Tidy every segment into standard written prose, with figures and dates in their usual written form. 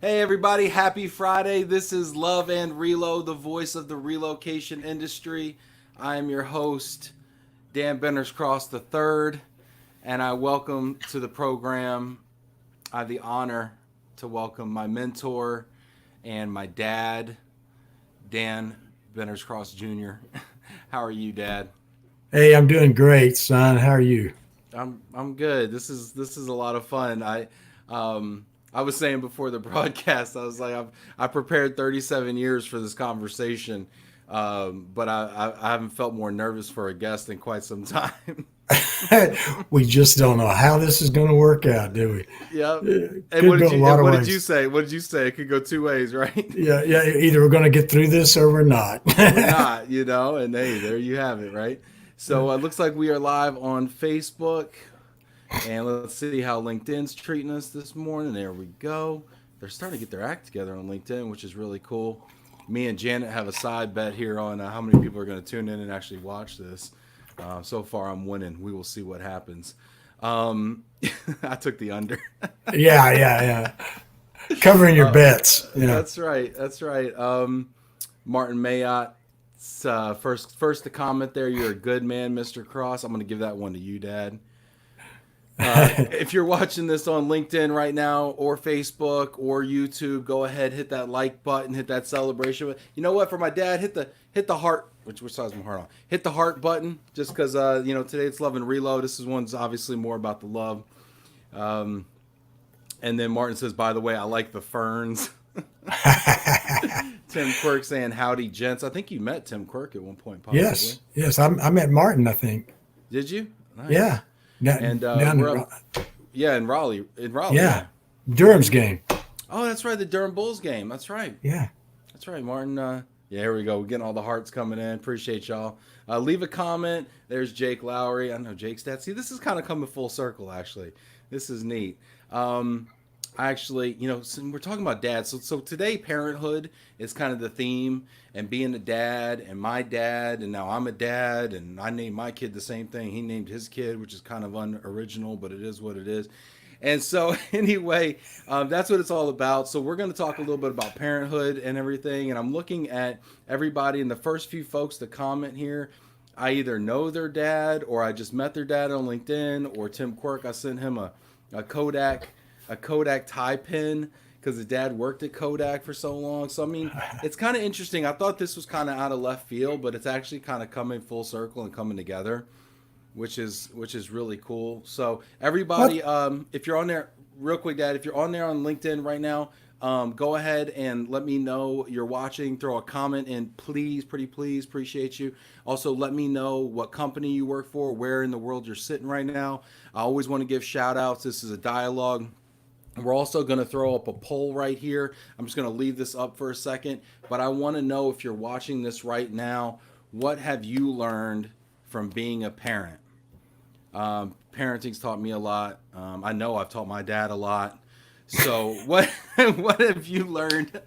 Hey everybody, happy Friday. This is Love and Relo, the voice of the relocation industry. I am your host, Dan Bennerscross III, and I welcome to the program. I have the honor to welcome my mentor and my dad, Dan Bennerscross Jr. How are you, Dad? Hey, I'm doing great, son. How are you? I'm good. This is a lot of fun. I was saying before the broadcast, I was like I prepared 37 years for this conversation, but I haven't felt more nervous for a guest in quite some time. We just don't know how this is going to work out, do we? Yep. Could go a lot And of what did you ways. say? What did you say? It could go two ways, right? Yeah, yeah. Either we're going to get through this or we're not. Or we're not, and hey, there you have it, right? So it looks like we are live on Facebook. And let's see how LinkedIn's treating us this morning. There we go. They're starting to get their act together on LinkedIn, which is really cool. Me and Janet have a side bet here on how many people are going to tune in and actually watch this. So far, I'm winning. We will see what happens. I took the under. Yeah, yeah, yeah. Covering your bets. That's right. That's right. Martin Mayotte, first to comment there. You're a good man, Mr. Cross. I'm going to give that one to you, Dad. If you're watching this on LinkedIn right now or Facebook or YouTube, go ahead, hit that like button, hit that celebration. You know what? For my dad, hit the heart. Which side is my heart on? Hit the heart button, just because today it's Love and Reload. This is one's obviously more about the love. And then Martin says, by the way, I like the ferns. Tim Quirk saying howdy, gents. I think you met Tim Quirk at one point, possibly. Yes, yes. I met Martin, I think. Did you? Yeah. Nice. Down, And down we're in, up, yeah, in Raleigh. In Raleigh. yeah. Yeah. Durham's game. Oh, that's right. The Durham Bulls game. That's right. Yeah. That's right, Martin. Yeah, here we go. We're getting all the hearts coming in. Appreciate y'all. Leave a comment. There's Jake Lowry. I know Jake's dad. See, this is kind of coming full circle, actually. This is neat. Actually, so we're talking about dads. So today, parenthood is kind of the theme, and being a dad, and my dad, and now I'm a dad, and I named my kid the same thing. He named his kid, which is kind of unoriginal, but it is what it is. And so, anyway, that's what it's all about. So we're going to talk a little bit about parenthood and everything. And I'm looking at everybody, and the first few folks to comment here, I either know their dad, or I just met their dad on LinkedIn, or Tim Quirk. I sent him a Kodak tie pin because his dad worked at Kodak for so long. So I mean, it's kind of interesting. I thought this was kind of out of left field, but it's actually kind of coming full circle and coming together, which is really cool. So everybody, What? if you're on there, real quick, Dad, if you're on there on LinkedIn right now, go ahead and let me know you're watching. Throw a comment in, please, pretty please, appreciate you. Also, let me know what company you work for, where in the world you're sitting right now. I always want to give shout outs. This is a dialogue. We're also going to throw up a poll right here. I'm just going to leave this up for a second, but I want to know, if you're watching this right now, what have you learned from being a parent? Parenting's taught me a lot. I know I've taught my dad a lot. So what have you learned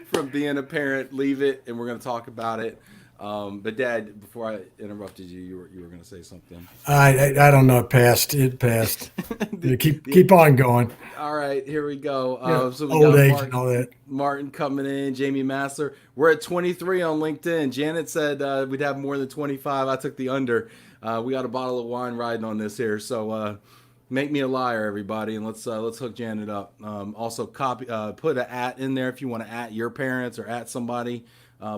from being a parent? Leave it, and we're going to talk about it. But Dad, before I interrupted you, you were going to say something. I don't know. It passed. It passed. Yeah, keep on going. All right, here we go. Yeah. So we Old got age and all that. Martin coming in, Jamie Massler. We're at 23 on LinkedIn. Janet said we'd have more than 25. I took the under. We got a bottle of wine riding on this here, so make me a liar, everybody, and let's hook Janet up. Also, put an at in there if you want to at your parents or at somebody.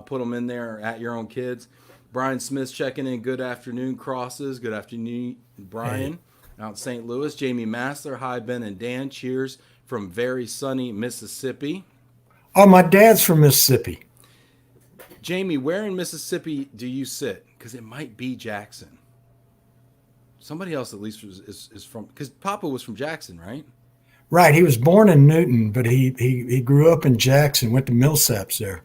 Put them in there, or at your own kids. Brian Smith's checking in. Good afternoon, Crosses. Good afternoon, Brian. Hey. Out in St. Louis. Jamie Massler. Hi, Ben and Dan. Cheers from very sunny Mississippi. Oh, my dad's from Mississippi. Jamie, where in Mississippi do you sit? Because it might be Jackson. Somebody else at least is from, because Papa was from Jackson, right? Right. He was born in Newton, but he grew up in Jackson, went to Millsaps there.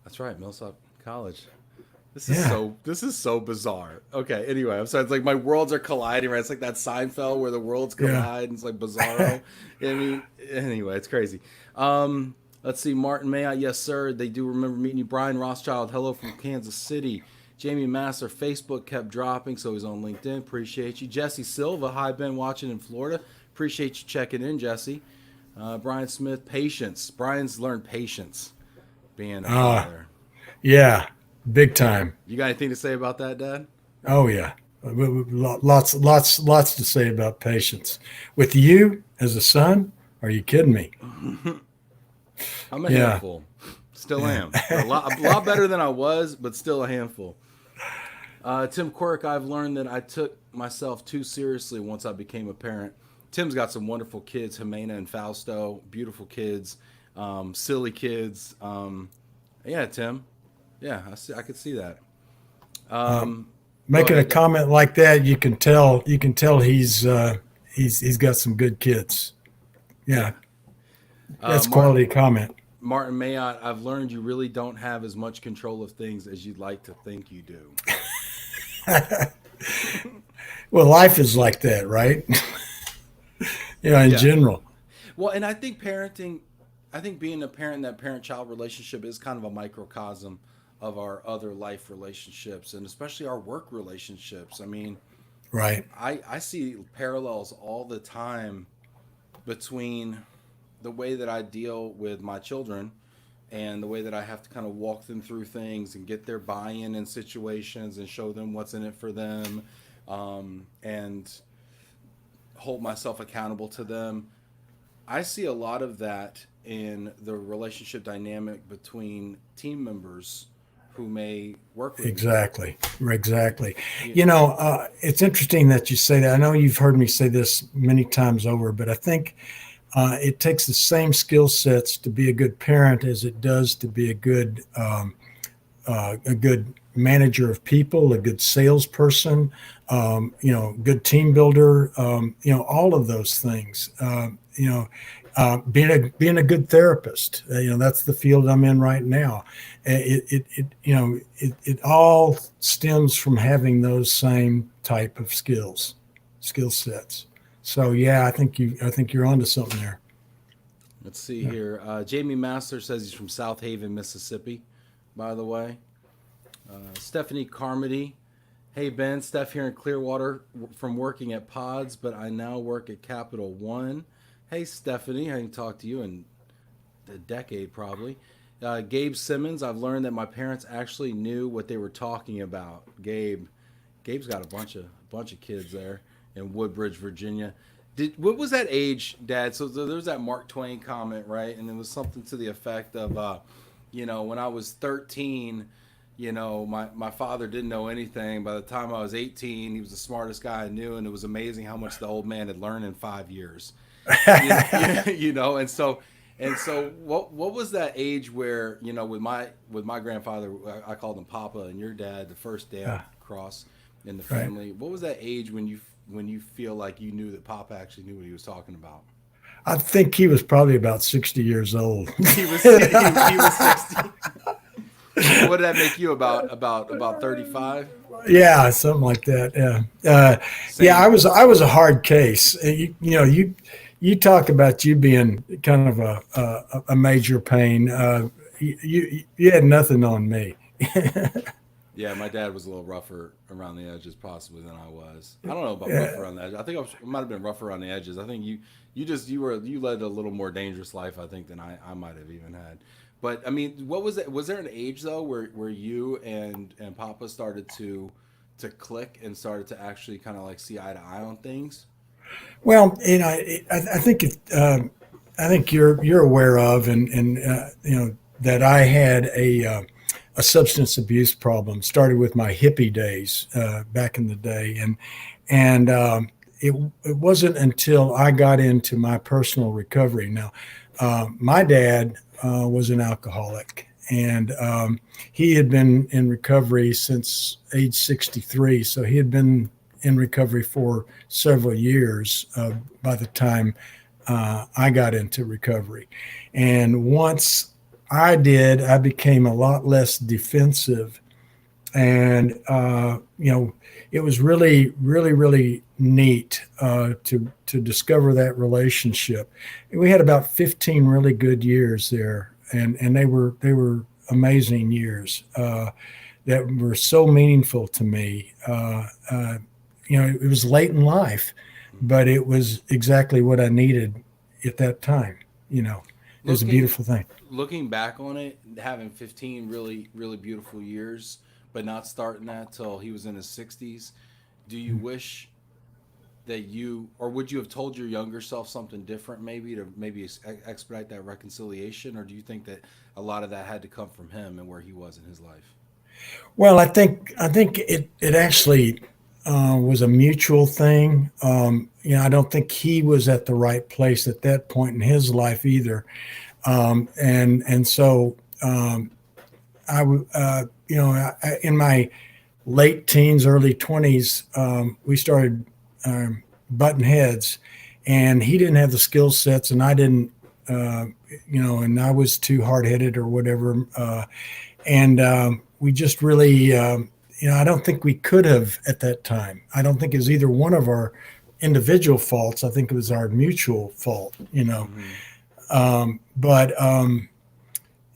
That's right, Millsap College. Yeah. This is so bizarre. Okay, anyway, I'm sorry. It's like my worlds are colliding, right? It's like that Seinfeld where the worlds Yeah. collide, and it's like bizarro. I mean, anyway, it's crazy. Let's see, Martin Mayotte, yes sir. They do remember meeting you. Brian Rothschild, hello from Kansas City. Jamie Massler, Facebook kept dropping, so he's on LinkedIn. Appreciate you. Jesse Silva, hi, Ben, watching in Florida. Appreciate you checking in, Jesse. Brian Smith, patience. Brian's learned patience being a Ah, father. yeah, big time. You got anything to say about that, Dad? Oh yeah, lots to say about patience. With you as a son, are you kidding me? I'm a Yeah, handful. Still yeah. am. A lot better than I was, but still a handful. Tim Quirk, I've learned that I took myself too seriously once I became a parent. Tim's got some wonderful kids, Jimena and Fausto, beautiful kids, silly kids. Yeah, Tim. Yeah, I could see that. Uh, Go Making a ahead, Dad. comment like that, you can tell he's got some good kids. Yeah. Yeah, that's Martin quality comment. Martin Mayotte, I've learned you really don't have as much control of things as you'd like to think you do. Well, life is like that, right? In Yeah. general. Well, and I think parenting, I think being a parent, that parent child relationship is kind of a microcosm of our other life relationships and especially our work relationships. I mean, Right. I see parallels all the time between the way that I deal with my children and the way that I have to kind of walk them through things and get their buy in situations and show them what's in it for them, and hold myself accountable to them. I see a lot of that in the relationship dynamic between team members who may work with me. Exactly. Exactly. You, It's interesting that you say that. I know you've heard me say this many times over, but I think it takes the same skill sets to be a good parent as it does to be a good manager of people, a good salesperson, good team builder, all of those things. Being a good therapist. That's the field I'm in right now. It all stems from having those same type of skill sets. So yeah, I think you're onto something there. let's see Yeah. here. Jamie Master says he's from South Haven, Mississippi, by the way. Stephanie Carmody. Hey Ben, Steph here in Clearwater from working at Pods, but I now work at Capital One. Hey Stephanie, I haven't talked to you in a decade probably. Gabe Simmons, I've learned that my parents actually knew what they were talking about. Gabe's got a bunch of kids there in Woodbridge, Virginia. What was that age, Dad? So there was that Mark Twain comment, right? And it was something to the effect of, when I was 13, my father didn't know anything. By the time I was 18, he was the smartest guy I knew, and it was amazing how much the old man had learned in 5 years. And so what was that age where with my grandfather, I called him Papa, and your dad, the first dad cross in the Right. family. What was that age when you feel like you knew that Papa actually knew what he was talking about? I think he was probably about 60 years old. He was 60. What did that make you about 35? Yeah, something like that. Yeah, yeah. I Same. was I was a hard case. You talk about you being kind of a major pain. You had nothing on me. Yeah, my dad was a little rougher around the edges possibly than I was. I don't know about rougher Yeah, around the edges. I think I might have been rougher around the edges. I think you led a little more dangerous life I think than I might have even had. But I mean, what was it? Was there an age though where you and Papa started to click and started to actually kind of like see eye to eye on things? well, I think you're aware of, and that I had a substance abuse problem. Started with my hippie days back in the day, and it wasn't until I got into my personal recovery. Now, my dad was an alcoholic, and he had been in recovery since age 63. So he had been in recovery for several years by the time I got into recovery. And once I did, I became a lot less defensive. And, it was really, really, really neat to discover that relationship. We had about 15 really good years there, and they were amazing years that were so meaningful to me. It was late in life, but it was exactly what I needed at that time. It was a Looking beautiful thing. looking back on it, having 15 really really beautiful years, but not starting that till he was in his 60s. Do you wish that you, or would you have told your younger self something different, maybe to maybe expedite that reconciliation, or do you think that a lot of that had to come from him and where he was in his life? Well, I think it actually was a mutual thing. I don't think he was at the right place at that point in his life either. And so in my late teens, early 20s, we started button heads, and he didn't have the skill sets, and I didn't, and I was too hard headed or whatever. And we just really, I don't think we could have at that time. I don't think it was either one of our individual faults. I think it was our mutual fault. Mm-hmm. But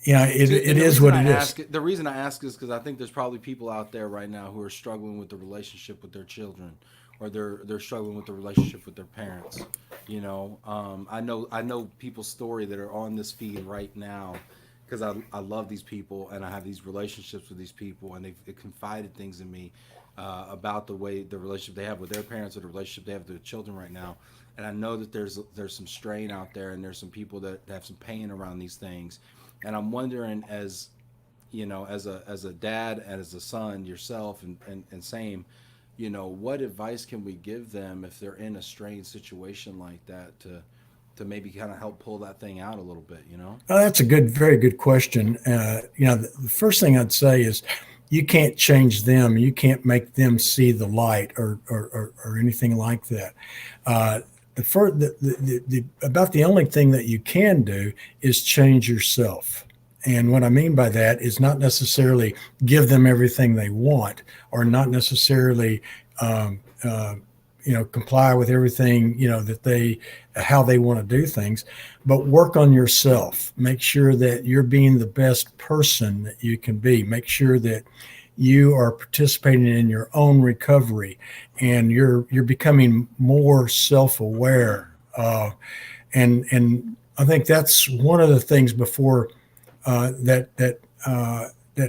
See, it and is what it is. the reason I ask is because I think there's probably people out there right now who are struggling with the relationship with their children, or they're struggling with the relationship with their parents. I know people's story that are on this feed right now because I love these people and I have these relationships with these people, and they've confided things in me about the relationship they have with their parents or the relationship they have with their children right now. And I know that there's some strain out there, and there's some people that have some pain around these things. And I'm wondering, as a dad and as a son yourself, and same, what advice can we give them if they're in a strained situation like that, to maybe kind of help pull that thing out a little bit. Oh, that's a very good question. The first thing I'd say is you can't change them. You can't make them see the light or anything like that. About the only thing that you can do is change yourself. And what I mean by that is not necessarily give them everything they want, or not necessarily, comply with everything, how they want to do things, but work on yourself. Make sure that you're being the best person that you can be. Make sure that you are participating in your own recovery, and you're becoming more self-aware. And I think that's one of the things before that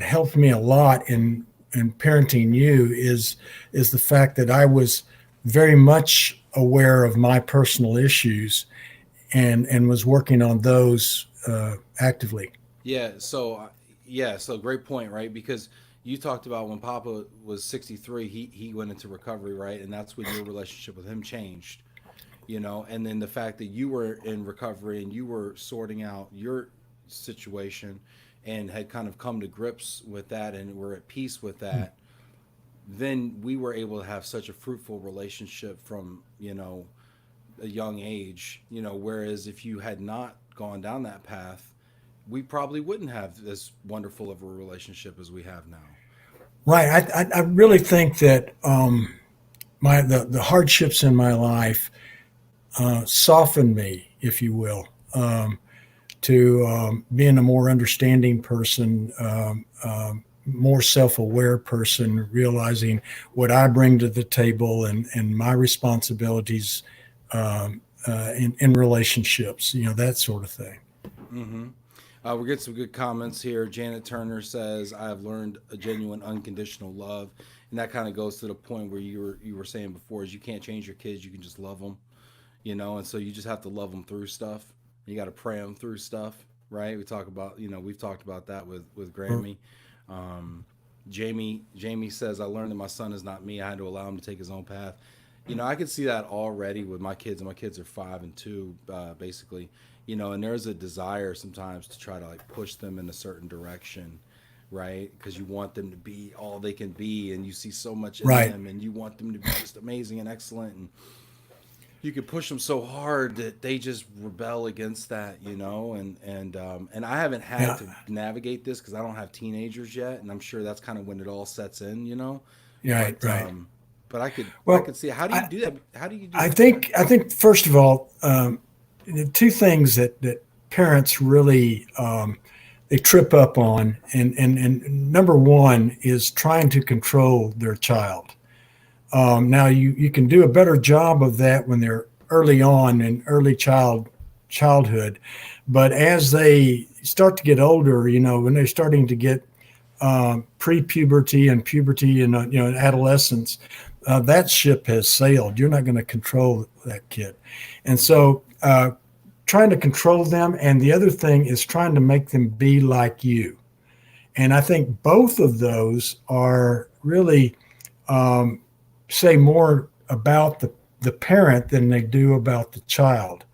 helped me a lot in parenting you is the fact that I was very much aware of my personal issues, and was working on those actively. Yeah. So great point, right? Because you talked about when Papa was 63, he went into recovery, right? And that's when your relationship with him changed. And then the fact that you were in recovery and you were sorting out your situation and had kind of come to grips with that and were at peace with that, then we were able to have such a fruitful relationship from a young age. Whereas if you had not gone down that path, we probably wouldn't have this wonderful of a relationship as we have now. Right. I really think that the hardships in my life softened me, if you will, to being a more understanding person, more self-aware person, realizing what I bring to the table, and my responsibilities in relationships, that sort of thing. Mm-hmm. We're getting some good comments here. Janet Turner says, "I have learned a genuine unconditional love," and that kind of goes to the point where you were saying before, is you can't change your kids, you can just love them, and so you just have to love them through stuff. You got to pray them through stuff, right? We've talked about that with Grammy. Jamie says, "I learned that my son is not me. I had to allow him to take his own path." I could see that already with my kids, and my kids are 5 and 2, basically. And there's a desire sometimes to try to like push them in a certain direction, right? Because you want them to be all they can be, and you see so much in Right. them, and you want them to be just amazing and excellent, and you could push them so hard that they just rebel against that, and I haven't had Yeah. to navigate this because I don't have teenagers yet, and I'm sure that's kind of when it all sets in. Right. But Right. but I Well, could see, how do you I, do that? How do you do I that? think I think first of all, the two things that parents really they trip up on, and number one is trying to control their child. Now you can do a better job of that when they're early on in early child childhood. But as they start to get older, when they're starting to get pre-puberty and puberty and adolescence, that ship has sailed. You're not going to control that kid, and so trying to control them. And the other thing is trying to make them be like you. And I think both of those are really say more about the parent than they do about the child.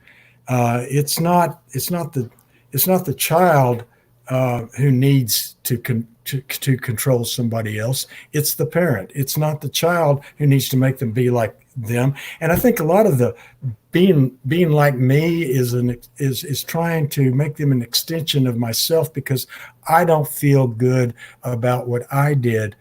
It's not the child who needs to control somebody else. It's the parent. It's not the child who needs to make them be like them. And I think a lot of the being like me is trying to make them an extension of myself, because I don't feel good about what I did,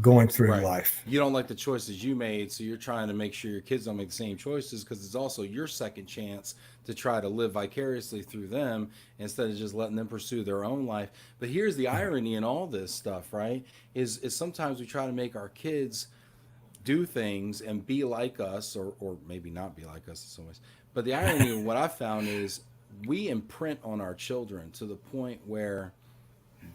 going through Right. life. You don't like the choices you made, so you're trying to make sure your kids don't make the same choices, because it's also your second chance to try to live vicariously through them instead of just letting them pursue their own life. But here's the irony in all this stuff, right? Is sometimes we try to make our kids do things and be like us, or maybe not be like us in some ways. But the irony of what I found is we imprint on our children to the point where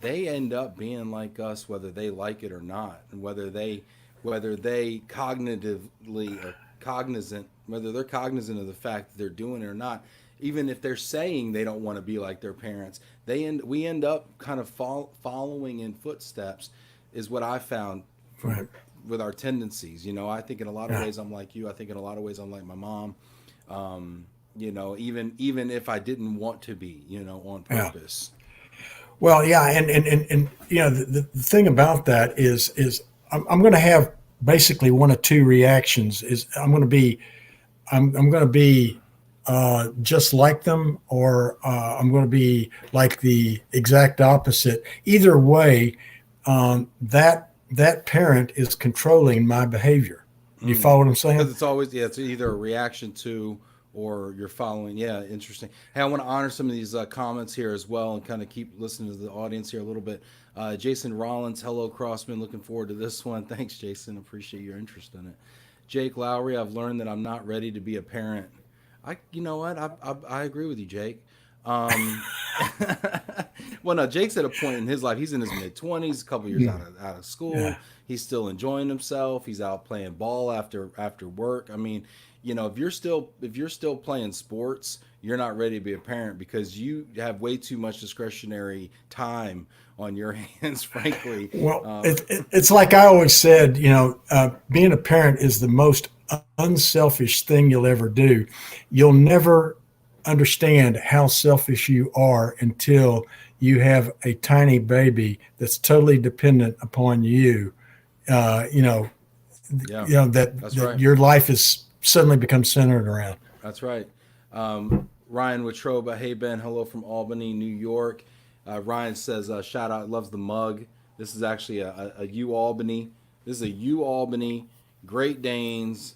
they end up being like us whether they like it or not, and whether they cognitively or cognizant whether they're cognizant of the fact that they're doing it or not. Even if they're saying they don't want to be like their parents, we end up kind of following in footsteps, is what I found from Right. with our tendencies. I think in a lot of Yeah. ways I'm like you. I think in a lot of ways I'm like my mom. Even if I didn't want to be, on Yeah. purpose. Well, yeah, and the thing about that is I'm going to have basically one of two reactions. Is I'm going to be just like them, or I'm going to be like the exact opposite. Either way, that parent is controlling my behavior. You Mm. follow what I'm Because saying? it's always, yeah, it's either a reaction to or you're following. Yeah, interesting. Hey, I want to honor some of these comments here as well and kind of keep listening to the audience here a little bit. Jason Rollins, hello Crossman, looking forward to this one. Thanks, Jason. Appreciate your interest in it. Jake Lowry, I've learned that I'm not ready to be a parent. You know what? I agree with you, Jake. Um, well, no, Jake's at a point in his life. He's in his mid 20s, a couple years out of Yeah. school. He's still enjoying himself. He's out playing ball after work. I mean, if you're still playing sports, you're not ready to be a parent because you have way too much discretionary time on your hands, frankly. Well, it's like I always said, being a parent is the most unselfish thing you'll ever do. You'll never understand how selfish you are until you have a tiny baby that's totally dependent upon you. Uh, you know, Yeah, that that's right. your life is suddenly becomes centered around. That's right. Ryan Watroba, hey Ben, hello from Albany, New York. Ryan says, shout out, loves the mug. This is actually a U Albany. This is a U Albany Great Danes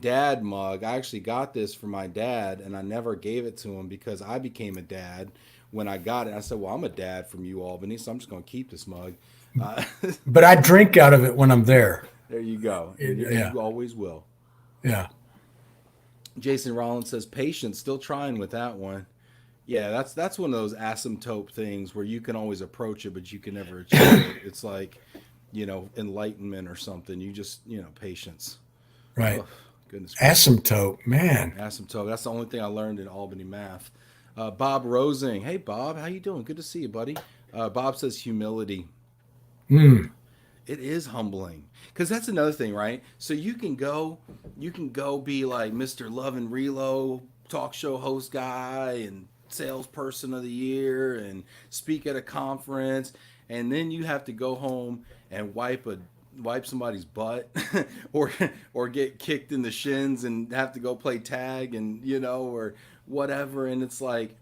dad mug. I actually got this for my dad, and I never gave it to him because I became a dad when I got it. I said, well, I'm a dad from U Albany, so I'm just going to keep this mug. Uh, But I drink out of it when I'm there. there you go. And Yeah, you always will. yeah. Jason Rollins says, patience, still trying with that one. Yeah, that's one of those asymptote things where you can always approach it, but you can never achieve it. It's like, enlightenment or something. You just, patience. Right. Oh, goodness gracious. Asymptote, man. Asymptote. That's the only thing I learned in Albany math. Bob Rosing. Hey, Bob. How you doing? Good to see you, buddy. Bob says humility. Mm, It is humbling because that's another thing, right? So you can go be like Mr. Love and Relo talk show host guy and salesperson of the year and speak at a conference, and then you have to go home and wipe somebody's butt or or get kicked in the shins and have to go play tag and or whatever, and it's like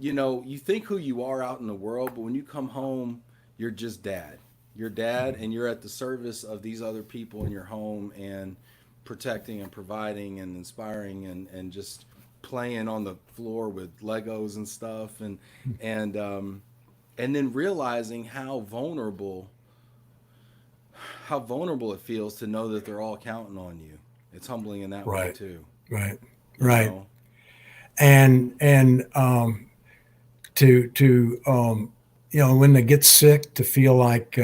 you think who you are out in the world, but when you come home, you're just dad. You're dad, and you're at the service of these other people in your home and protecting and providing and inspiring and just playing on the floor with Legos and stuff and then realizing how vulnerable it feels to know that they're all counting on you. It's humbling in that way right, too. right, You right. know. and to when they get sick, to feel like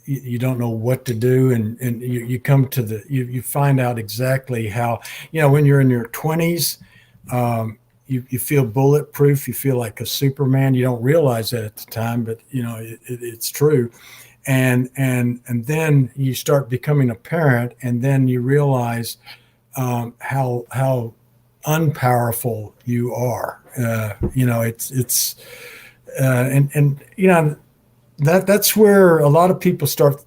you don't know what to do, and you come to you find out exactly how, when you're in your 20s, you feel bulletproof, you feel like a Superman. You don't realize that at the time, but it's true. And then you start becoming a parent, and then you realize how unpowerful you are. It's and that's where a lot of people start,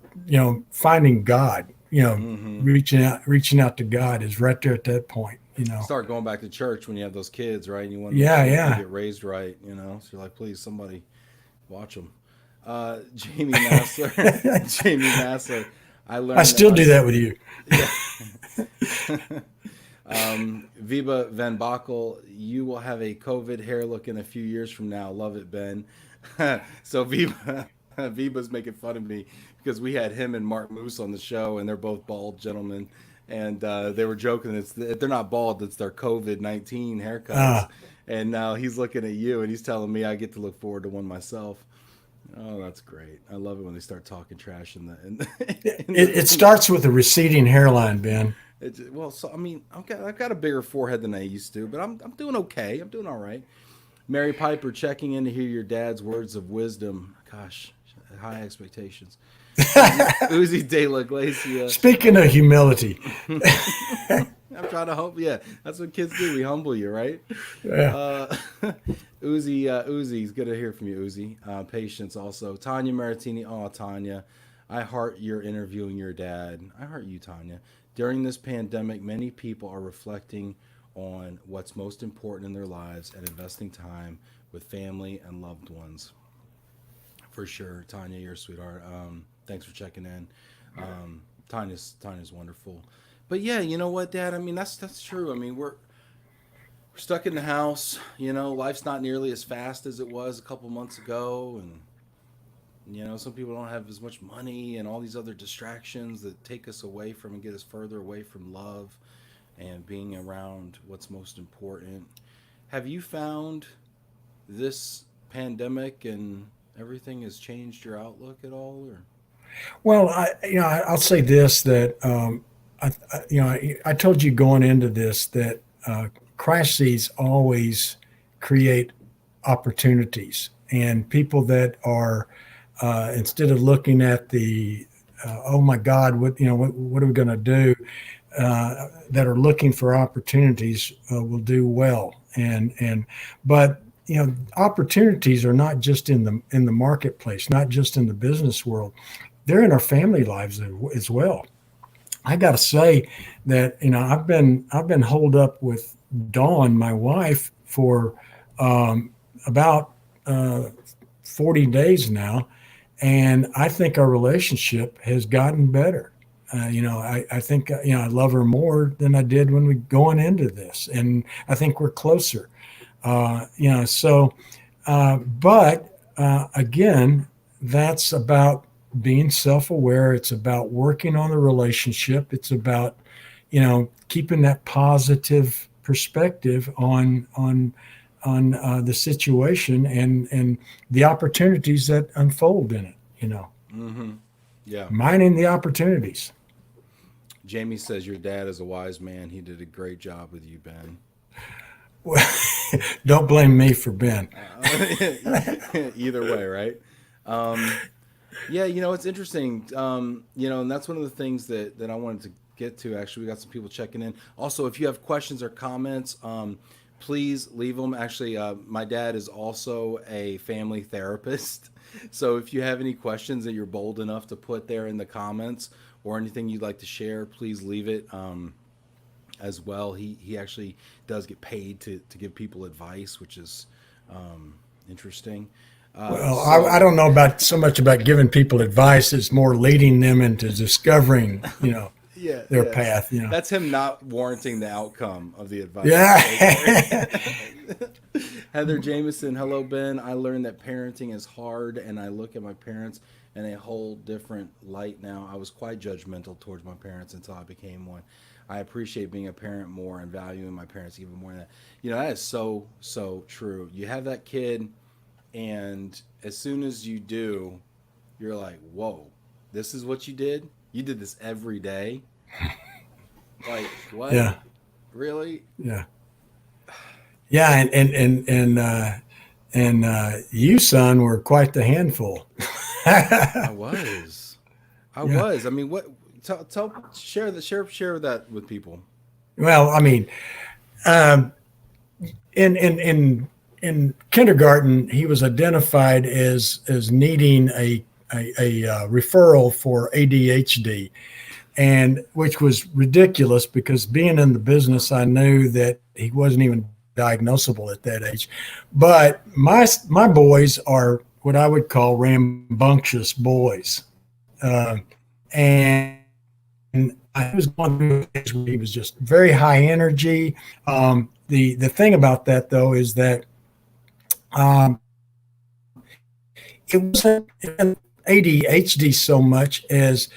finding God. Mm-hmm. Reaching out to God is right there at that point. Start going back to church when you have those kids, right? And you want to make Yeah, sure that they yeah. get raised right, So you're like, please, somebody watch them. Jamie Massler, Jamie Massler. I I learned that still my do that with you. yeah. Viva Van Bockel, you will have a COVID hair look in a few years from now. Love it, Ben. So Viva's making fun of me because we had him and Mark Moose on the show, and they're both bald gentlemen, and they were joking. They're not bald; it's their COVID-19 haircuts. Uh, And now he's looking at you, and he's telling me I get to look forward to one myself. Oh, that's great! I love it when they start talking trash it, in it starts with a receding hairline, Ben. well, so I mean, I've got a bigger forehead than I used to, but I'm doing okay. I'm doing all right. Mary Piper checking in to hear your dad's words of wisdom. Gosh, high expectations. Uzi De La Glacia. Speaking of humility, I'm trying to help. Yeah, that's what kids do. We humble you, right? yeah. Uh, Uzi's good to hear from you, Uzi. Patience also. Tanya Maratini. Oh, Tanya, I heart your interviewing your dad. I heart you, Tanya. During this pandemic, many people are reflecting on what's most important in their lives and investing time with family and loved ones. For sure, Tanya, you're a sweetheart. Thanks for checking in. Tanya's wonderful. But yeah, you know what, Dad? I mean, that's true. I mean, we're stuck in the house. Life's not nearly as fast as it was a couple months ago, and some people don't have as much money and all these other distractions that take us away from and get us further away from love and being around what's most important. Have you found this pandemic and everything has changed your outlook at all, or? Well, I'll say this, that I told you going into this that crises always create opportunities, and people that are instead of looking at the oh my God, what are we going to do? That are looking for opportunities will do well, but opportunities are not just in the marketplace, not just in the business world. They're in our family lives as well. I got to say that I've been holed up with Dawn, my wife, for about 40 days now, and I think our relationship has gotten better. I think I love her more than I did when we going into this, and I think we're closer. So, but again, that's about being self-aware. It's about working on the relationship. It's about keeping that positive perspective on the situation and the opportunities that unfold in it. Mm-hmm. Yeah. Mining the opportunities. Jamie says your dad is a wise man. He did a great job with you, Ben. Well, don't blame me for Ben. Either way, right? Yeah, it's interesting. And that's one of the things that I wanted to get to. Actually, we got some people checking in. Also, if you have questions or comments, please leave them. Actually, my dad is also a family therapist. So if you have any questions that you're bold enough to put there in the comments or anything you'd like to share, please leave it as well. He actually does get paid to give people advice, which is interesting. Well, I So don't know about so much about giving people advice. It's more leading them into discovering, yeah, their yeah, path. that's him not warranting the outcome of the advice. Yeah. Heather Jameson, hello Ben. I learned that parenting is hard, and I look at my parents in a whole different light now. I was quite judgmental towards my parents until I became one. I appreciate being a parent more and valuing my parents even more than that. That is so true. You have that kid, and as soon as you do, you're like, whoa, this is what you did? You did this every day? Like, what? Yeah, Really? yeah, yeah, and you, son, were quite the handful. I was. I Yeah. was. I mean, what? Share that with people. Well, I mean, um, in kindergarten, he was identified as needing a referral for ADHD, and which was ridiculous because being in the business, I knew that he wasn't even diagnosable at that age. But my boys are what I would call rambunctious boys, and he was going through a phase where he was just very high energy. The thing about that though is that um, it wasn't ADHD so much as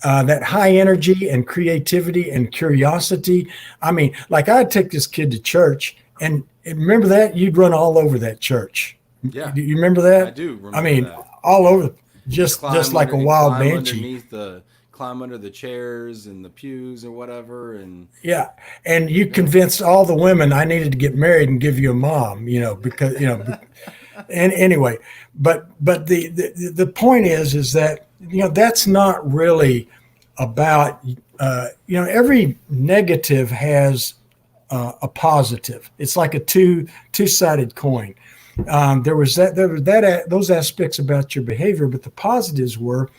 that high energy and creativity and curiosity. I mean, like I'd take this kid to church, and remember that you'd run all over that church. Yeah, Do you remember I that? do I remember mean, that. all over, And just like a wild banshee. climb under the chairs and the pews or whatever, and Yeah, and you yeah. convinced all the women I needed to get married and give you a mom. Because and anyway, but the point is that that's not really about every negative has a positive. It's like a two-sided coin. There was those aspects about your behavior, but the positives were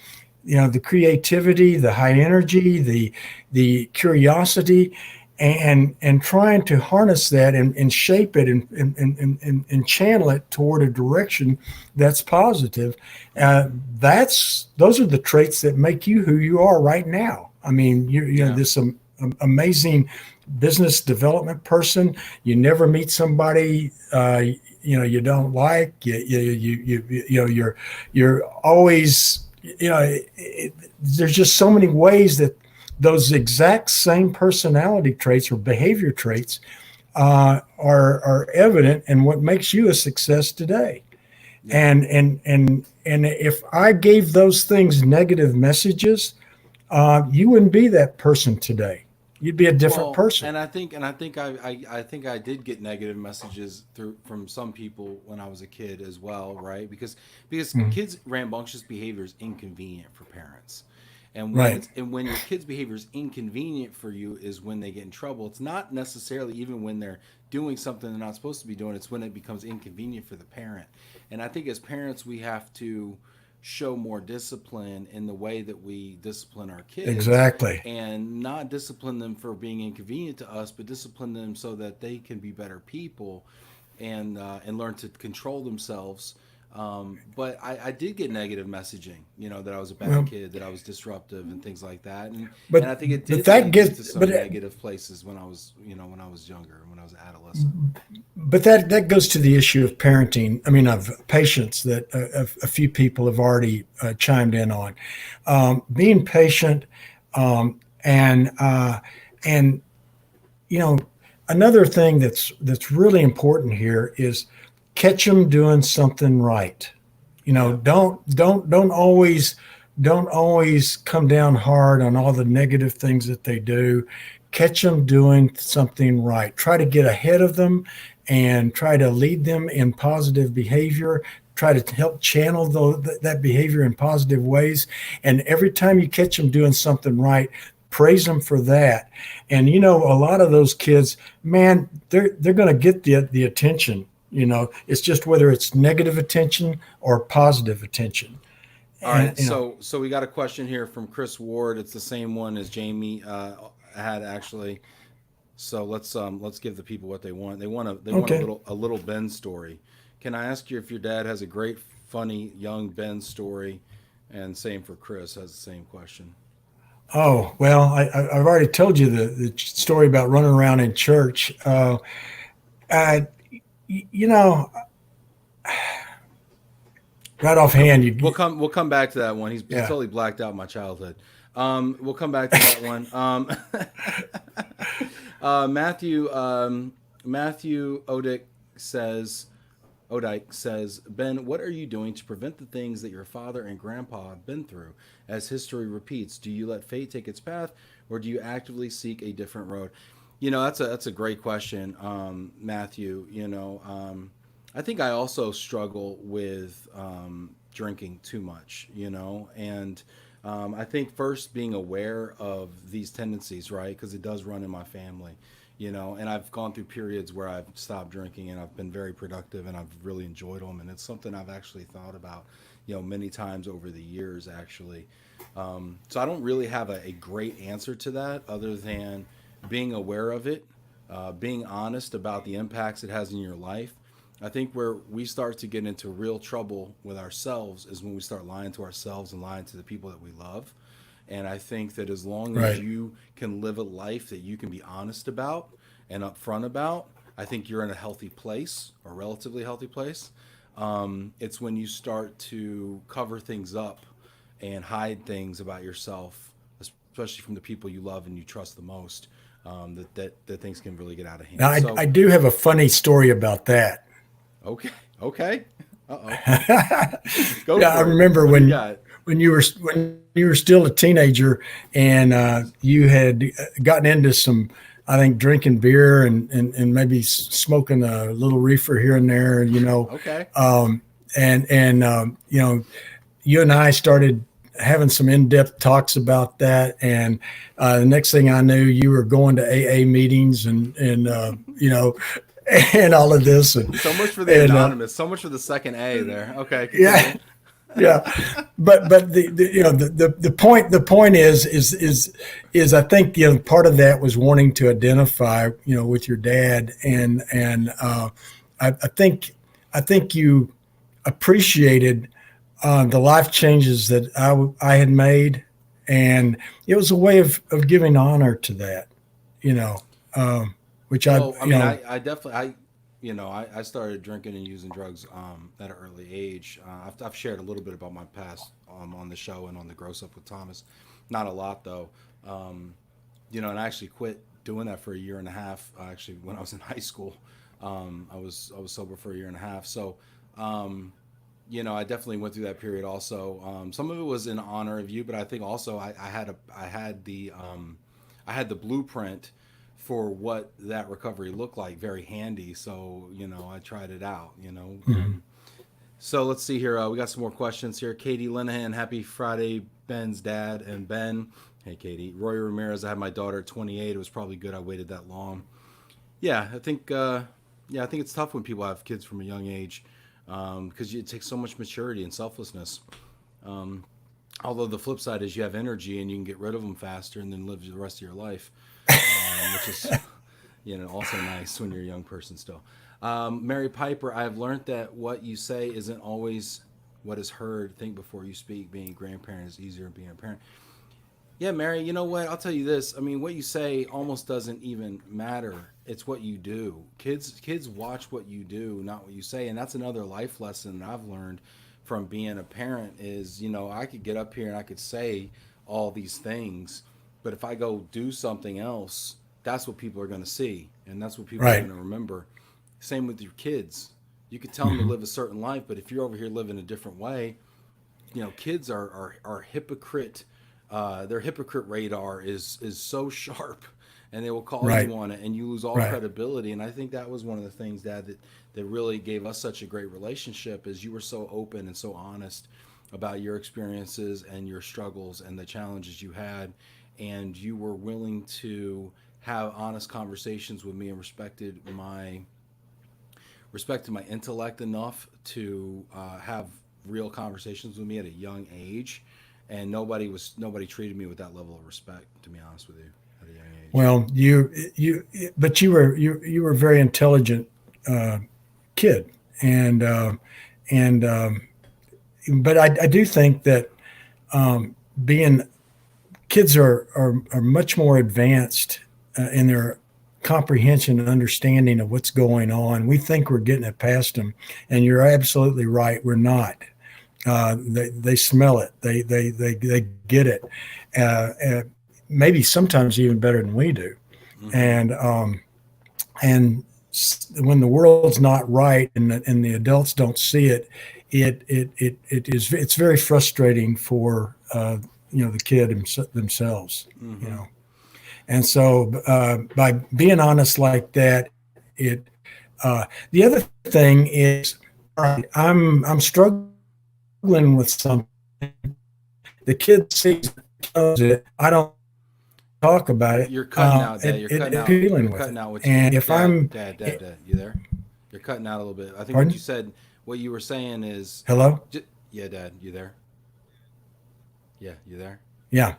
the creativity, the high energy, the curiosity, and trying to harness that and shape it and channel it toward a direction that's positive. Those are the traits that make you who you are right now. I mean, Yeah. this amazing business development person. You never meet somebody you don't like. You're always there's just so many ways that those exact same personality traits or behavior traits are evident in what makes you a success today. Yeah. And if I gave those things negative messages, you wouldn't be that person today. You'd be a different Well, person. I think I did get negative messages through from some people when I was a kid as well, right? Because Mhm. kids' rambunctious behavior is inconvenient for parents. Right. And when your kid's behavior is inconvenient for you is when they get in trouble. It's not necessarily even when they're doing something they're not supposed to be doing. It's when it becomes inconvenient for the parent. And I think as parents we have to show more discipline in the way that we discipline our kids, Exactly. and not discipline them for being inconvenient to us, but discipline them so that they can be better people and learn to control themselves. But I did get negative messaging, that I was a bad Well, kid, that I was disruptive, and things like that, and but I think it but did that lead me gets to but some negative places when I was younger, when I was an adolescent. but that goes to the issue of parenting. I mean, of patience that a few people have already chimed in on. Being patient, and you know, another thing that's really important here is catch them doing something right. Yeah. Don't always come down hard on all the negative things that they do. Catch them doing something right. Try to get ahead of them and try to lead them in positive behavior. Try to help channel that behavior in positive ways. And every time you catch them doing something right, praise them for that. And a lot of those kids, man, they're going to get the attention. It's just whether it's negative attention or positive attention. All And right, so we got a question here from Chris Ward. It's the same one as Jamie had actually. So let's give the people what they want. They want okay. a little Ben story. Can I ask you if your dad has a great, funny young Ben story? And same for Chris has the same question. Oh well, I've already told you the story about running around in church. Uh, you know, right We'll come offhand, we'll come back to that one. He's yeah. totally blacked out my childhood. We'll come back to that one. Matthew Odick says, Ben, what are you doing to prevent the things that your father and grandpa have been through? As history repeats, do you let fate take its path, or do you actively seek a different road? That's a great question, Matthew. I think I also struggle with drinking too much. And I think first being aware of these tendencies, right? Because it does run in my family, and I've gone through periods where I've stopped drinking and I've been very productive and I've really enjoyed them. And it's something I've actually thought about, many times over the years, actually. So I don't really have a great answer to that other than being aware of it, being honest about the impacts it has in your life. I think where we start to get into real trouble with ourselves is when we start lying to ourselves and lying to the people that we love. And I think that as long as Right. you can live a life that you can be honest about and upfront about, I think you're in a healthy place, or relatively healthy place. It's when you start to cover things up and hide things about yourself, especially from the people you love and you trust the most, that things can really get out of Now, hand. So, I do have a funny story about that. okay, okay, uh oh, Yeah, go I for it. remember What do you got? when you were still a teenager, and you had gotten into some, I think, drinking beer and maybe smoking a little reefer here and there, Okay, um, and you and I started having some in-depth talks about that, and the next thing I knew, you were going to AA meetings and and all of this, so much for the and anonymous, so much for the second A there. Okay, yeah, continue. yeah, but the point is I think part of that was wanting to identify with your dad, and I think you appreciated the life changes that I had made, and it was a way of giving honor to that, you know, um, which I Well, I mean, I definitely, I started drinking and using drugs at an early age. I've shared a little bit about my past on the show and on the Gross Up with Thomas. Not a lot though. Um, and I actually quit doing that for a year and a half. Actually, when I was in high school, I was sober for a year and a half. So, um, I definitely went through that period. Also, some of it was in honor of you, but I think also I had the blueprint for what that recovery looked like very handy. So I tried it out. Mhm. So let's see here. We got some more questions here. Katie Linehan, happy Friday, Ben's dad and Ben. Hey, Katie. Roy Ramirez, I had my daughter at 28. It was probably good I waited that long. Yeah, I think. Yeah, I think it's tough when people have kids from a young age because it takes so much maturity and selflessness. Um, Although the flip side is you have energy and you can get rid of them faster and then live the rest of your life, which is also nice when you're a young person still. Mary Piper, I have learned that what you say isn't always what is heard. Think before you speak. Being a grandparent is easier than being a parent. Yeah, Mary, you know what? I'll tell you this. I mean, what you say almost doesn't even matter. It's what you do. Kids watch what you do, not what you say. And that's another life lesson that I've learned from being a parent is, I could get up here and I could say all these things, but if I go do something else, that's what people are going to see and that's what people are Right. going to remember. Same with your kids. You could tell them to Hmm. live a certain life, but if you're over here living a different way, kids are hypocrite. Their hypocrite radar is so sharp, and they will call Right. you on it, and you lose all Right. credibility. And I think that was one of the things, Dad, that really gave us such a great relationship. Is you were so open and so honest about your experiences and your struggles and the challenges you had, and you were willing to have honest conversations with me and respected my intellect enough to have real conversations with me at a young age, and nobody treated me with that level of respect. To be honest with you, at a young age. Well, but you were a very intelligent uh, kid, and but I do think that being kids are much more advanced in their comprehension and understanding of what's going on. We think we're getting it past them, and you're absolutely right. We're not. They smell it. They get it. Maybe sometimes even better than we do. Mm-hmm. And when the world's not right and the adults don't see it, it's very frustrating for the kid themselves. Mm-hmm. And so by being honest like that, the other thing is, all right, I'm struggling with something. The kid sees it. I don't talk about it. You're cutting out, Dad. You're cutting out. You're cutting out. And if I'm Dad, you there? You're cutting out a little bit. I think pardon? what you said, what you were saying is, Hello? yeah, Dad, you there? Yeah, you there? Yeah.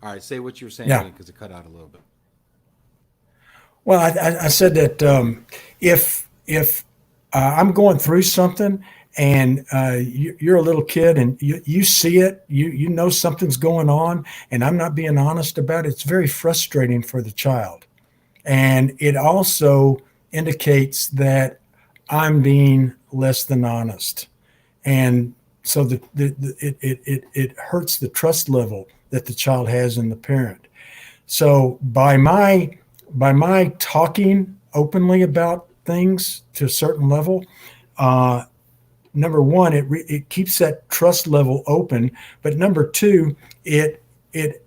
All right, say what you were saying because it cut out a little bit. Well, I said that if I'm going through something and you're a little kid and you see it, you know something's going on, and I'm not being honest about it, it's very frustrating for the child. And it also indicates that I'm being less than honest. And so it hurts the trust level that the child has in the parent. So by my talking openly about things to a certain level, number one, it keeps that trust level open. But number two, it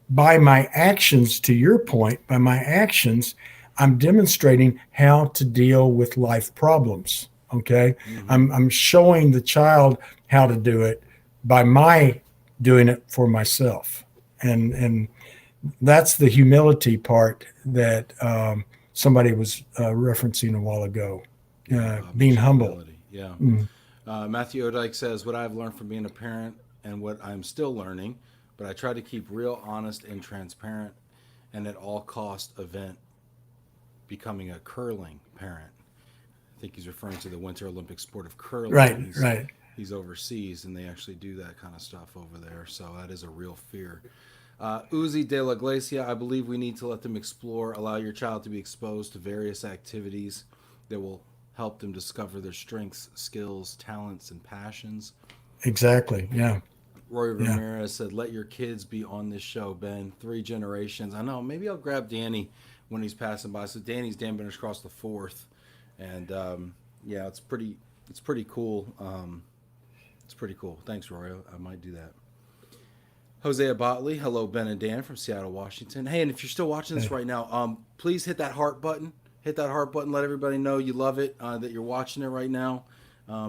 by my actions, to your point, by my actions, I'm demonstrating how to deal with life problems. Okay, Mm-hmm. I'm showing the child how to do it by my doing it for myself, and that's the humility part that somebody was referencing a while ago. Being humble. Humility. Yeah. Mm. Matthew Odike says, what I've learned from being a parent and what I'm still learning, but I try to keep real, honest, and transparent, and at all cost event becoming a curling parent. I think he's referring to the Winter Olympic sport of curling. Right. He's overseas, and they actually do that kind of stuff over there, so that is a real fear. Uzi de la Iglesia, I believe we need to let them explore, allow your child to be exposed to various activities that will help them discover their strengths, skills, talents, and passions. Exactly. Yeah. Roy Ramirez said, let your kids be on this show, Ben. 3 generations. I know. Maybe I'll grab Danny when he's passing by. So Danny's Dan Bender's across the 4th. And, it's pretty cool. It's pretty cool. Thanks, Roy. I might do that. Hosea Botley, hello, Ben and Dan from Seattle, Washington. Hey, and if you're still watching this right now, please hit that heart button. Hit that heart button. Let everybody know you love it, that you're watching it right now.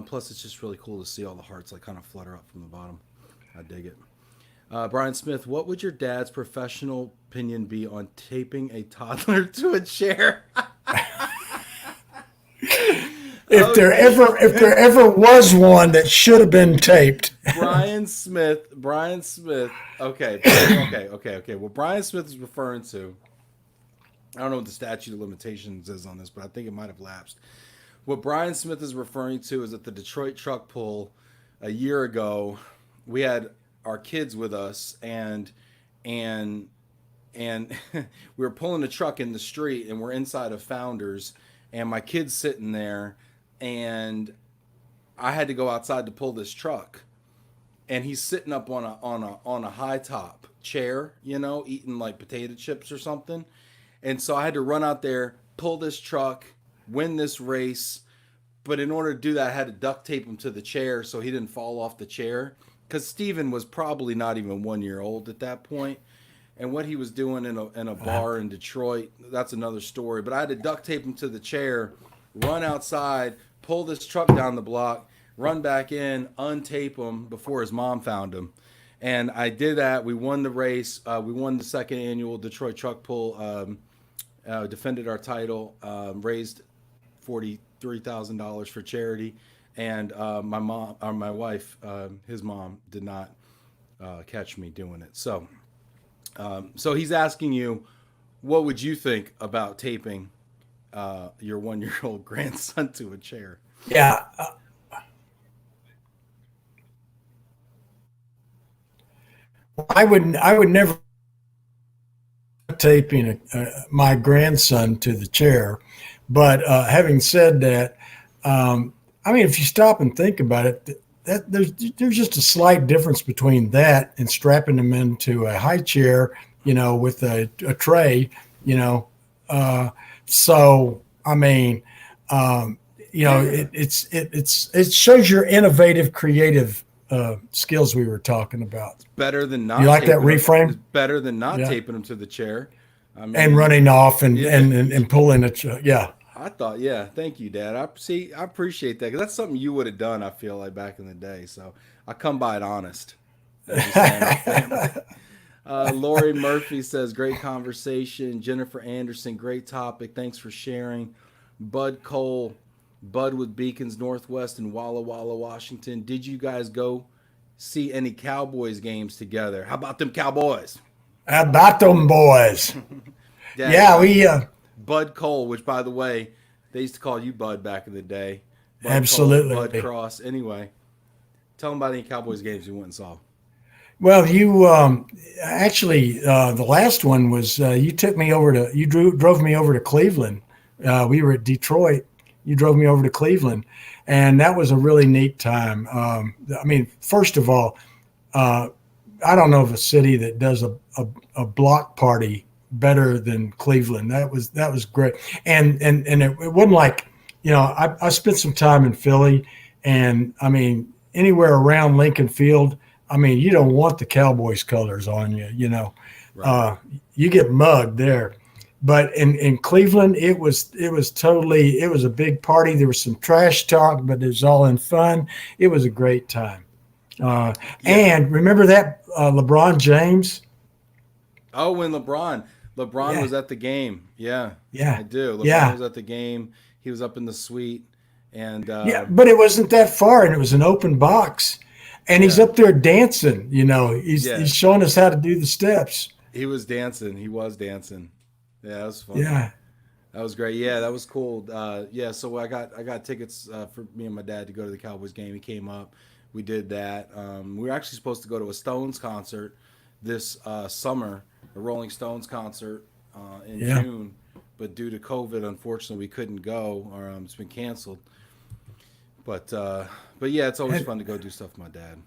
Plus, it's just really cool to see all the hearts like kind of flutter up from the bottom. I dig it. Brian Smith, what would your dad's professional opinion be on taping a toddler to a chair? If there ever was one that should have been taped. Brian Smith. Okay. What Brian Smith is referring to, I don't know what the statute of limitations is on this, but I think it might have lapsed. What Brian Smith is referring to is at the Detroit truck pull a year ago, we had our kids with us, and we were pulling a truck in the street, and we're inside of Founders, and my kid's sitting there, and I had to go outside to pull this truck, and he's sitting up on a high top chair, eating like potato chips or something. And so I had to run out there, pull this truck, win this race. But in order to do that, I had to duct tape him to the chair so he didn't fall off the chair. Because Steven was probably not even 1 year old at that point. And what he was doing in a bar in Detroit, that's another story. But I had to duct tape him to the chair, run outside, pull this truck down the block, run back in, untape him before his mom found him. And I did that. We won the race. We won the second annual Detroit Truck Pull, defended our title, raised $43,000 for charity. And my wife, his mom, did not catch me doing it. So he's asking you, what would you think about taping your 1-year-old grandson to a chair? Yeah. I would never taping my grandson to the chair, but having said that, if you stop and think about it, there's just a slight difference between that and strapping them into a high chair, with a tray, you know. So I mean, it shows your innovative, creative skills we were talking about. Better than not. You like that reframe? It's better than not Yeah. taping them to the chair. I mean, And running off and Yeah. and pulling it. Yeah. I thought, yeah, thank you, Dad. I appreciate that, 'cause that's something you would have done. I feel like back in the day. So I come by it honest. As you say in our family. Lori Murphy says, great conversation. Jennifer Anderson, great topic. Thanks for sharing. Bud Cole, Bud with Beacons Northwest in Walla Walla, Washington. Did you guys go see any Cowboys games together? How about them Cowboys? How about them boys? Dad, Yeah, we Bud Cole, which, by the way, they used to call you Bud back in the day. Bud Absolutely. Cole, Bud Cross. Anyway, tell them about any Cowboys games you went and saw. Well, you actually the last one was you took me over to drove me over to Cleveland. We were at Detroit. You drove me over to Cleveland, and that was a really neat time. I mean, first of all, I don't know of a city that does a block party better than Cleveland. That was great, and it wasn't like, I spent some time in Philly, and I mean anywhere around Lincoln Field. I mean, you don't want the Cowboys colors on you, Right. you get mugged there. But in Cleveland, it was a big party. There was some trash talk, but it was all in fun. It was a great time. And remember that LeBron James? Oh, when LeBron Yeah. was at the game. Yeah. Yeah. I do. LeBron Yeah. was at the game. He was up in the suite. And Yeah, but it wasn't that far, and it was an open box. And he's Yeah. up there dancing, He's Yeah. he's showing us how to do the steps. he was dancing. He was dancing. Yeah, that was fun. Yeah. That was great. Yeah, that was cool. Yeah, so I got tickets for me and my dad to go to the Cowboys game. He came up. We did that. We were actually supposed to go to a Stones concert this summer, a Rolling Stones concert in Yeah. June, but due to COVID, unfortunately, we couldn't go, or it's been canceled. But yeah, it's always fun to go do stuff with my dad.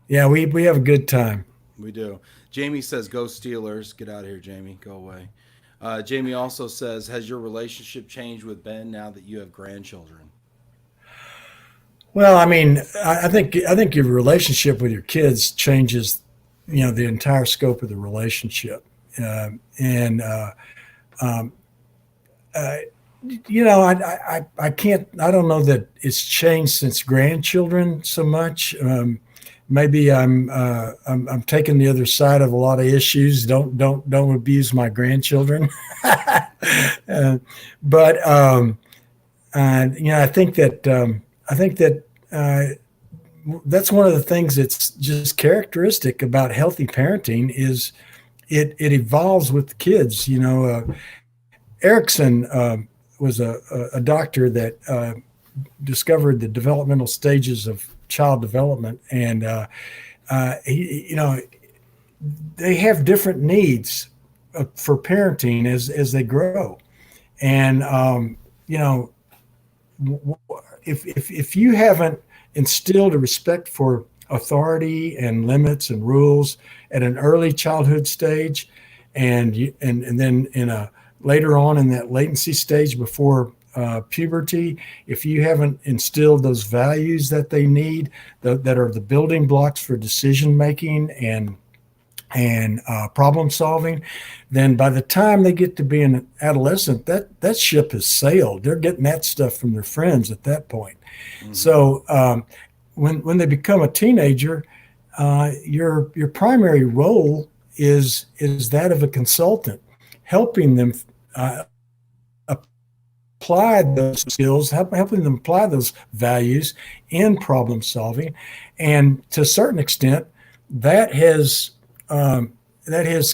Yeah, we have a good time. We do. Jamie says, "Go Steelers! Get out of here, Jamie. Go away." Jamie also says, "Has your relationship changed with Ben now that you have grandchildren?" Well, I mean, I think your relationship with your kids changes, the entire scope of the relationship, and I can't. I don't know that it's changed since grandchildren so much. Maybe I'm taking the other side of a lot of issues. Don't abuse my grandchildren. But I think that that's one of the things that's just characteristic about healthy parenting is it evolves with the kids. Erickson was a doctor that discovered the developmental stages of child development, and they have different needs for parenting as they grow. And if you haven't instilled a respect for authority and limits and rules at an early childhood stage, and then later on in that latency stage before puberty, if you haven't instilled those values that they need, that are the building blocks for decision making and problem solving, then by the time they get to be an adolescent, that ship has sailed. They're getting that stuff from their friends at that point. Mm-hmm. So when they become a teenager, your primary role is that of a consultant, helping them apply those skills, helping them apply those values in problem solving, and to a certain extent, that has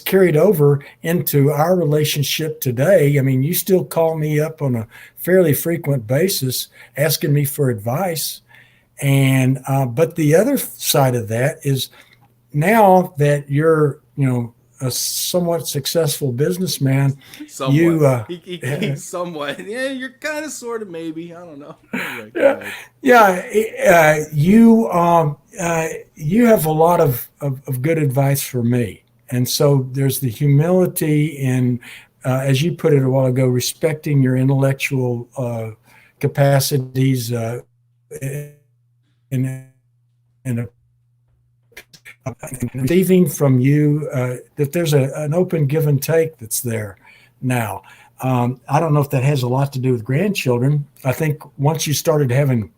carried over into our relationship today. I mean, you still call me up on a fairly frequent basis asking me for advice. And but the other side of that is now that you're a somewhat successful businessman, Somewhat. you He's somewhat. Yeah, you're kind of, sort of, maybe. I don't know. Anyway, go yeah, ahead. you have a lot of good advice for me, and so there's the humility in, as you put it a while ago, respecting your intellectual capacities in a receiving from you that there's an open give and take that's there now. I don't know if that has a lot to do with grandchildren. I think once you started having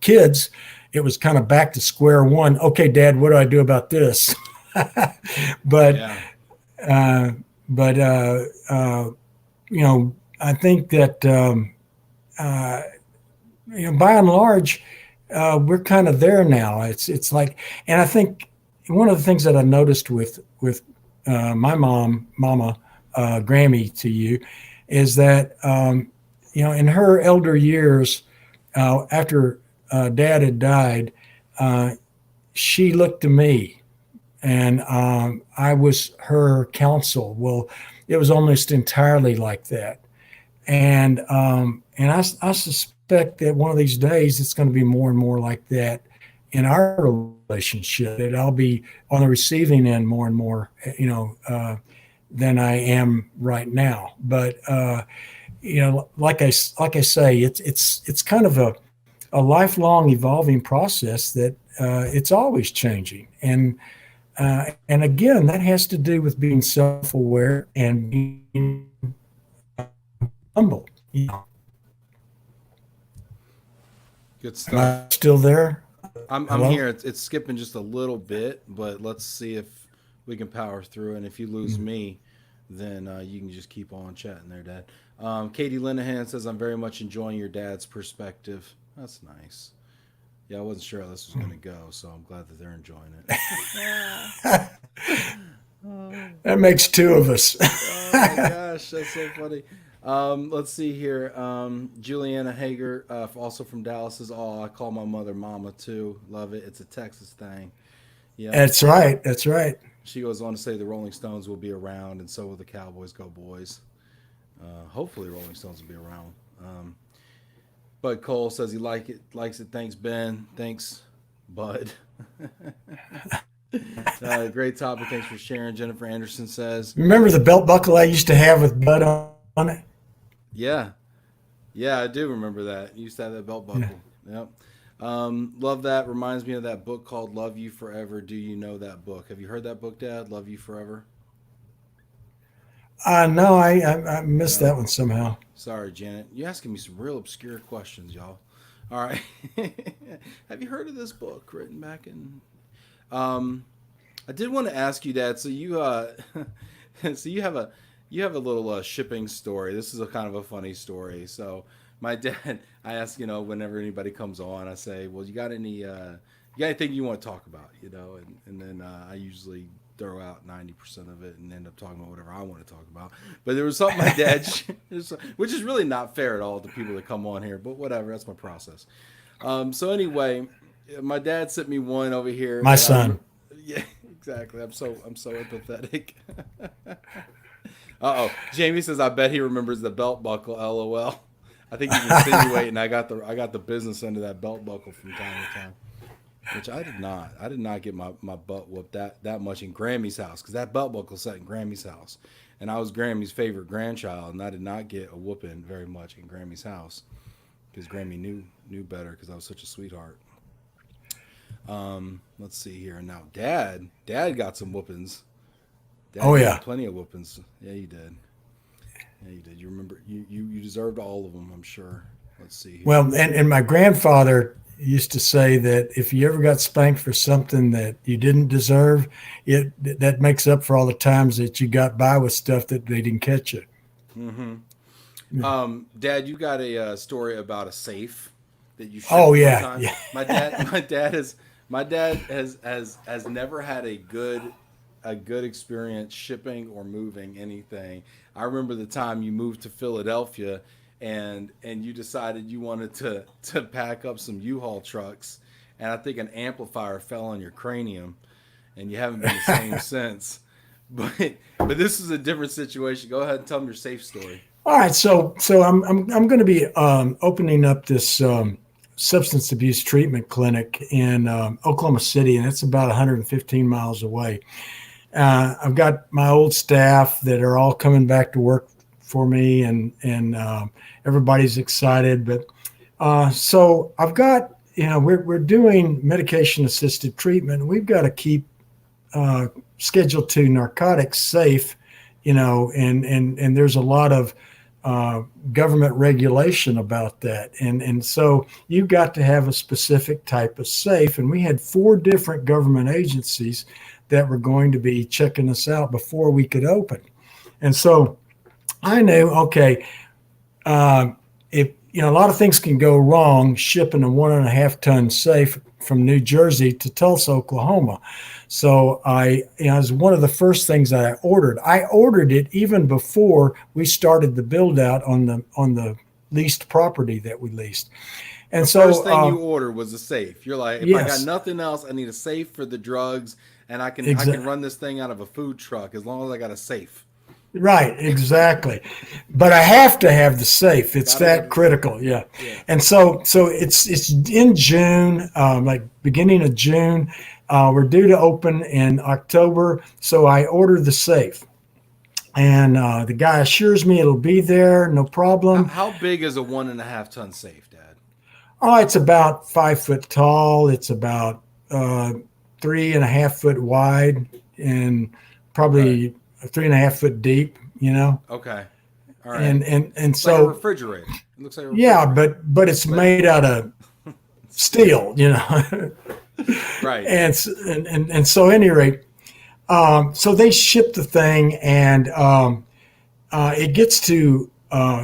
kids, it was kind of back to square one. Okay, Dad, what do I do about this? but Yeah. uh, but I think that uh, by and large, we're kind of there now. It's like, and I think one of the things that I noticed with my mama, Grammy to you, is that in her elder years, after Dad had died, uh, she looked to me, and I was her counsel. Well, it was almost entirely like that, and I suspect that one of these days it's going to be more and more like that in our relationship. That I'll be on the receiving end more and more, than I am right now. But like I say, it's kind of a lifelong evolving process that it's always changing, and again, that has to do with being self-aware and being humble. Good Am I stuff. still there? I'm Hello? here. It's skipping just a little bit, but let's see if we can power through. And if you lose me, then you can just keep on chatting there, Dad. Katie Linehan says, I'm very much enjoying your dad's perspective. That's nice. Yeah, I wasn't sure how this was going to go, so I'm glad that they're enjoying it. Yeah. That makes two of us. Oh my gosh, that's so funny. Let's see here. Juliana Hager, also from Dallas, says, "Oh, I call my mother Mama too. Love it. It's a Texas thing." Yep. That's right. That's right. She goes on to say the Rolling Stones will be around, and so will the Cowboys. Go Boys. Hopefully, Rolling Stones will be around. Bud Cole says he likes it. Thanks, Ben. Thanks, Bud. Great topic. Thanks for sharing. Jennifer Anderson says, Remember the belt buckle I used to have with Bud on it? "Yeah, yeah, I do remember that. You used to have that belt buckle. Yep. Love that. Reminds me of that book called Love You Forever. Do you know that book? Have you heard that book, Dad? Love You Forever? No, I missed No. that one somehow. Sorry, Janet. You're asking me some real obscure questions, y'all. All right. Have you heard of this book written back in? I did want to ask you, Dad. So you, so you have a little shipping story. This is a kind of a funny story. So my dad, I ask, whenever anybody comes on, I say, well, you got anything you want to talk about, and then I usually throw out 90% of it and end up talking about whatever I want to talk about. But there was something my dad, which is really not fair at all to people that come on here, but whatever, that's my process. So anyway, my dad sent me one over here. My And son. yeah, exactly. I'm so empathetic. Uh oh. Jamie says, "I bet he remembers the belt buckle." LOL. I think he's insinuating I got the business end of that belt buckle from time to time, which I did not. I did not get my butt whooped that much in Grammy's house, because that belt buckle sat in Grammy's house, and I was Grammy's favorite grandchild, and I did not get a whooping very much in Grammy's house because Grammy knew better because I was such a sweetheart. Let's see here now. Dad got some whoopings. Dad Oh got yeah. plenty of whoopings. Yeah, you did. Yeah, you did. You remember? You deserved all of them, I'm sure. Let's see here. Well, and my grandfather used to say that if you ever got spanked for something that you didn't deserve, that makes up for all the times that you got by with stuff that they didn't catch you. Mm-hmm. Dad, you got a story about a safe that you shipped Oh one yeah, time. yeah. My dad has never had a good experience shipping or moving anything. I remember the time you moved to Philadelphia, and you decided you wanted to pack up some U-Haul trucks, and I think an amplifier fell on your cranium, and you haven't been the same since. but this is a different situation. Go ahead and tell them your safe story. All right, so I'm going to be opening up this substance abuse treatment clinic in Oklahoma City, and it's about 115 miles away. I've got my old staff that are all coming back to work for me, and everybody's excited. But so I've got, we're doing medication assisted treatment. We've got to keep Schedule II narcotics safe, and there's a lot of government regulation about that. And so you've got to have a specific type of safe. And we had 4 different government agencies that were going to be checking us out before we could open. And so I knew, okay, if, a lot of things can go wrong shipping a 1.5 ton safe from New Jersey to Tulsa, Oklahoma. So it was one of the first things that I ordered. I ordered it even before we started the build out on the leased property that we leased. And the first thing you ordered was a safe. You're like, if I got nothing else, I need a safe for the drugs, and I can run this thing out of a food truck as long as I got a safe. Right, exactly. But I have to have the safe. It's that critical. Yeah. And so it's in June, like beginning of June. We're due to open in October. So I ordered the safe, and the guy assures me it'll be there, no problem. How big is a 1.5 ton safe, Dad? Oh, it's about 5 foot tall. It's about 3.5 foot wide, and probably 3.5 foot deep, Okay. All right. And it's so like a refrigerator. It looks like a refrigerator. Yeah, but it's made out of steel, Right. And so at any rate, so they ship the thing, and it gets to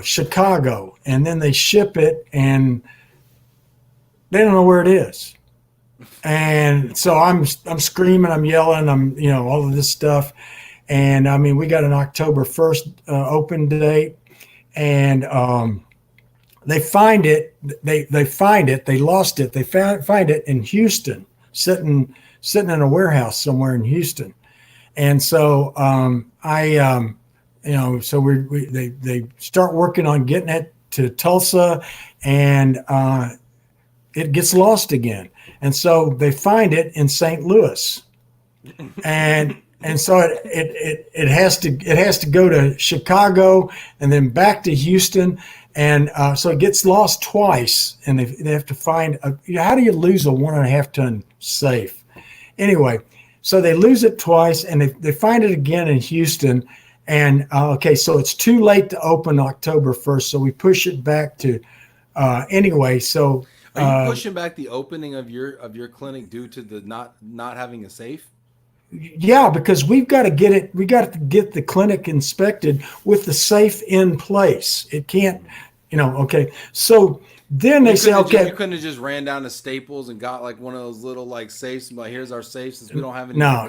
Chicago, and then they ship it, and they don't know where it is. And so I'm screaming, I'm yelling, I'm all of this stuff. And I mean, we got an October 1st open date, and they find it. They find it. They lost it. They find it in Houston, sitting in a warehouse somewhere in Houston. And so so they start working on getting it to Tulsa, and it gets lost again. And so they find it in St. Louis, and so it has to go to Chicago and then back to Houston, and so it gets lost twice. And they have to find how do you lose a 1.5 ton safe? Anyway, so they lose it twice, and they find it again in Houston. And okay, so it's too late to open October 1st, so we push it back to anyway. So are you pushing back the opening of your clinic due to the not having a safe? Yeah, because we've got to get it. We got to get the clinic inspected with the safe in place. It can't, Okay, so then they say, okay, you couldn't have just ran down to Staples and got like one of those little like safes and like, here's our safe since we don't have any. No.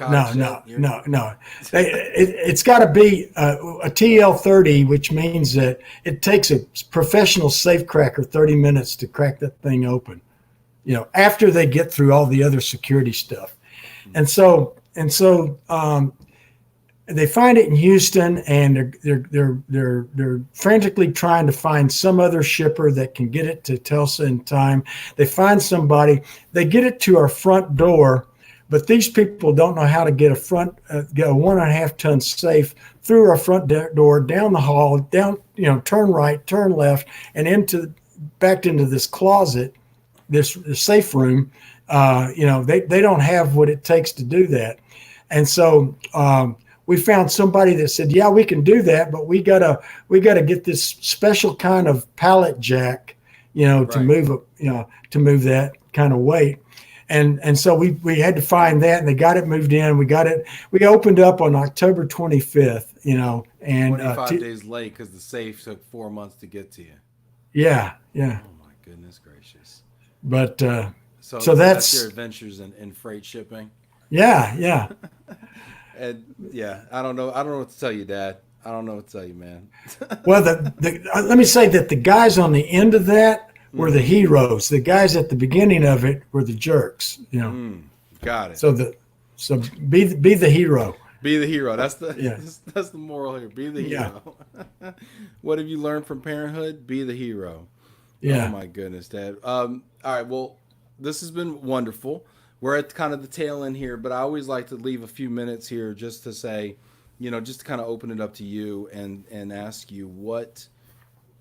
It's got to be a TL30, which means that it takes a professional safe cracker 30 minutes to crack that thing open. After they get through all the other security stuff, and so they find it in Houston, and they're frantically trying to find some other shipper that can get it to Tulsa in time. They find somebody, they get it to our front door, but these people don't know how to get a 1.5 ton safe through our front door, down the hall, down, turn right, turn left, and back into this closet, this safe room. They don't have what it takes to do that. And so we found somebody that said, yeah, we can do that, but we gotta get this special kind of pallet jack, right, to move that kind of weight. And so we had to find that, and they got it moved in. We opened up on October 25th, and 25 days late because the safe took 4 months to get to you. Yeah. Oh my goodness gracious. But so that's your adventures in freight shipping. Yeah. And yeah, I don't know what to tell you, Dad. I don't know what to tell you, man. Well, let me say that the guys on the end of that were the heroes. The guys at the beginning of it were the jerks. Got it. So be the hero. Be the hero. That's the Yeah. that's the moral here. Be the Yeah. hero. What have you learned from parenthood? Be the hero. Oh Yeah. my goodness, Dad. All right. Well, this has been wonderful. We're at kind of the tail end here, but I always like to leave a few minutes here just to say, just to kind of open it up to you and ask you what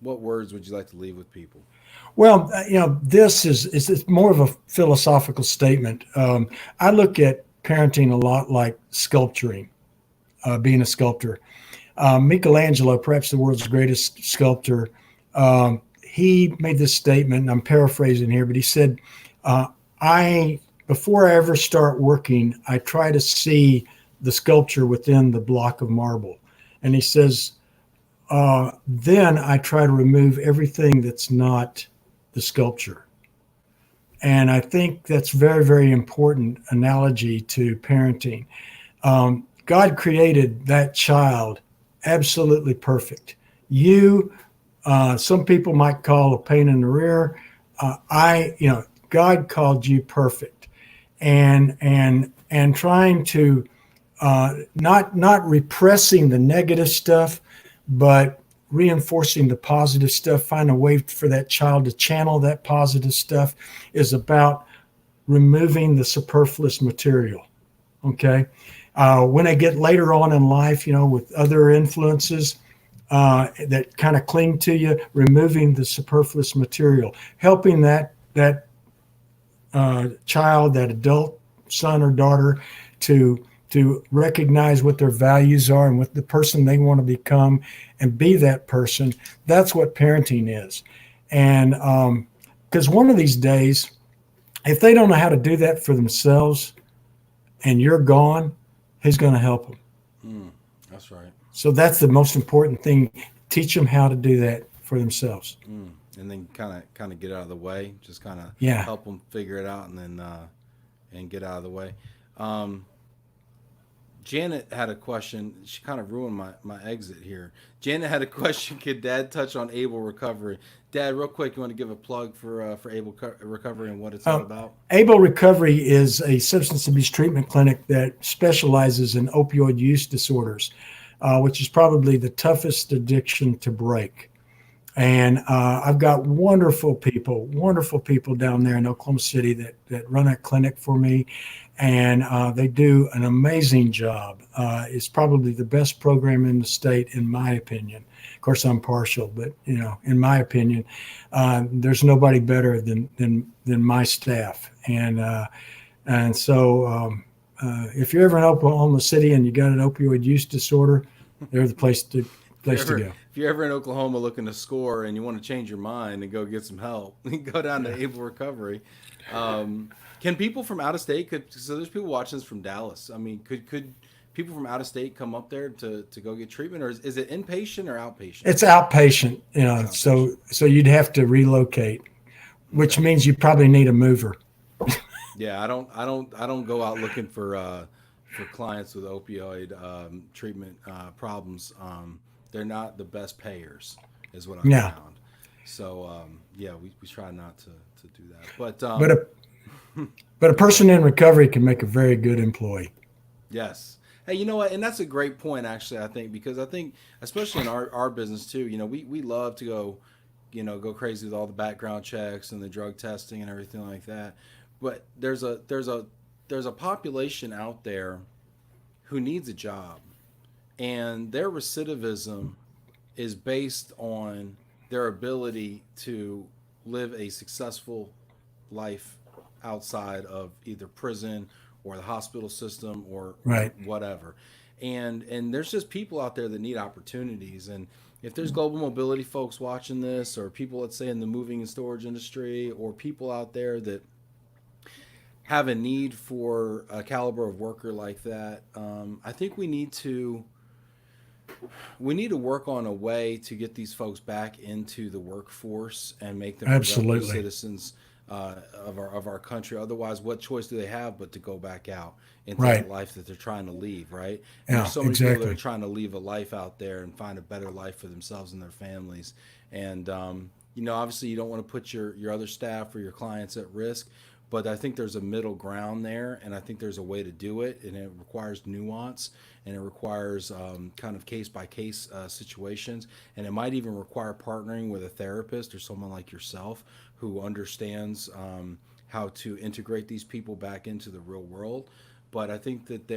words would you like to leave with people? Well, this is it's more of a philosophical statement. I look at parenting a lot like sculpturing, being a sculptor. Michelangelo, perhaps the world's greatest sculptor, he made this statement, and I'm paraphrasing here, but he said, "I before I ever start working, I try to see the sculpture within the block of marble," and he says, "Then I try to remove everything that's not the sculpture." And I think that's very, very important analogy to parenting. God created that child absolutely perfect. You, some people might call a pain in the rear. God called you perfect, and trying to not repressing the negative stuff, but reinforcing the positive stuff. Find a way for that child to channel that positive stuff is about removing the superfluous material. Okay. When I get later on in life, with other influences that kind of cling to you, removing the superfluous material, helping that child, that adult son or daughter, to recognize what their values are and what the person they want to become, and be that person. That's what parenting is. And because one of these days, if they don't know how to do that for themselves, and you're gone, who's going to help them? That's right. So that's the most important thing. Teach them how to do that for themselves. And then kind of get out of the way. Just kind of Yeah. help them figure it out, and then and get out of the way. Um, Janet had a question. She kind of ruined my exit here. Janet had a question. Could Dad touch on able recovery? Dad, real quick, you want to give a plug for able recovery and what it's all about? Able Recovery is a substance abuse treatment clinic that specializes in opioid use disorders, which is probably the toughest addiction to break. And I've got wonderful people down there in Oklahoma City that run a clinic for me. And they do an amazing job. It's probably the best program in the state, in my opinion. Of course, I'm partial, but in my opinion, there's nobody better than my staff. And so if you're ever in Oklahoma City and you got an opioid use disorder, they're the place to go. If you're ever in Oklahoma looking to score and you want to change your mind and go get some help, go down to Able Recovery. Can people from out of state, so there's people watching this from Dallas. I mean, could people from out of state come up there to go get treatment, or is it inpatient or outpatient? It's outpatient, so you'd have to relocate, which means you probably need a mover. Yeah, I don't go out looking for clients with opioid treatment problems. They're not the best payers, is what I found. So we try not to do that. But a person in recovery can make a very good employee. Yes. Hey, you know what? And that's a great point, actually. I think because especially in our business too, we love to go crazy with all the background checks and the drug testing and everything like that. But there's a population out there who needs a job, and their recidivism is based on their ability to live a successful life outside of either prison or the hospital system or whatever. And there's just people out there that need opportunities. And if there's global mobility folks watching this, or people, let's say, in the moving and storage industry, or people out there that have a need for a caliber of worker like that, I think we need to work on a way to get these folks back into the workforce and make them productive citizens of our country. Otherwise, what choice do they have but to go back out into that life that they're trying to leave, right? And there's so many people that are trying to leave a life out there and find a better life for themselves and their families. And obviously, you don't want to put your other staff or your clients at risk, but I think there's a middle ground there, and I think there's a way to do it, and it requires nuance, and it requires kind of case by case situations, and it might even require partnering with a therapist or someone like yourself who understands how to integrate these people back into the real world. But I think that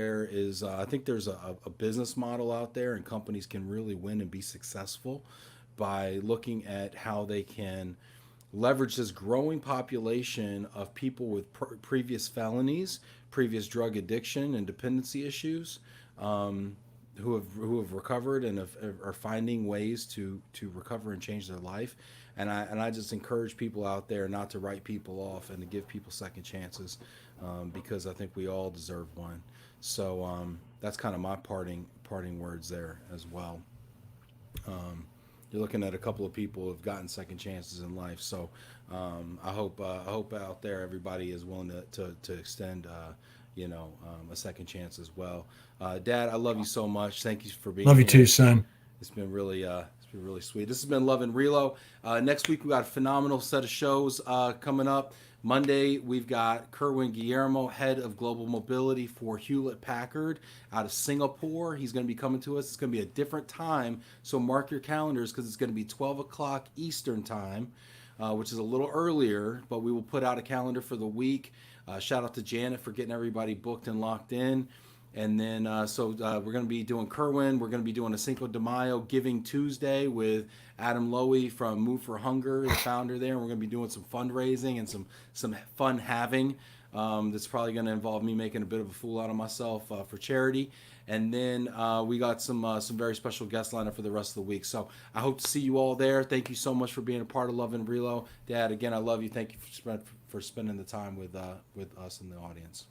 I think there's a business model out there, and companies can really win and be successful by looking at how they can leverage this growing population of people with previous felonies, previous drug addiction and dependency issues, who have recovered and are finding ways to recover and change their life. And I just encourage people out there not to write people off and to give people second chances, because I think we all deserve one. So that's kind of my parting words there as well. You're looking at a couple of people who have gotten second chances in life. So I hope out there everybody is willing to extend a second chance as well. Dad, I love you so much. Thank you for being Love you too, here. son. It's been really sweet. This has been Love and Relo. Next week we got a phenomenal set of shows coming up. Monday we've got Kerwin Guillermo, head of global mobility for Hewlett Packard out of Singapore. He's going to be coming to us. It's going to be a different time, so mark your calendars because it's going to be 12 o'clock Eastern time, which is a little earlier, but we will put out a calendar for the week. Shout out to Janet for getting everybody booked and locked in. And then, we're going to be doing Kerwin. We're going to be doing a Cinco de Mayo Giving Tuesday with Adam Lowy from Move for Hunger, the founder there. And we're going to be doing some fundraising and some fun having. That's probably going to involve me making a bit of a fool out of myself for charity. And then we got some very special guests lined up for the rest of the week. So I hope to see you all there. Thank you so much for being a part of Love and Relo. Dad, again, I love you. Thank you for spending the time with us in the audience.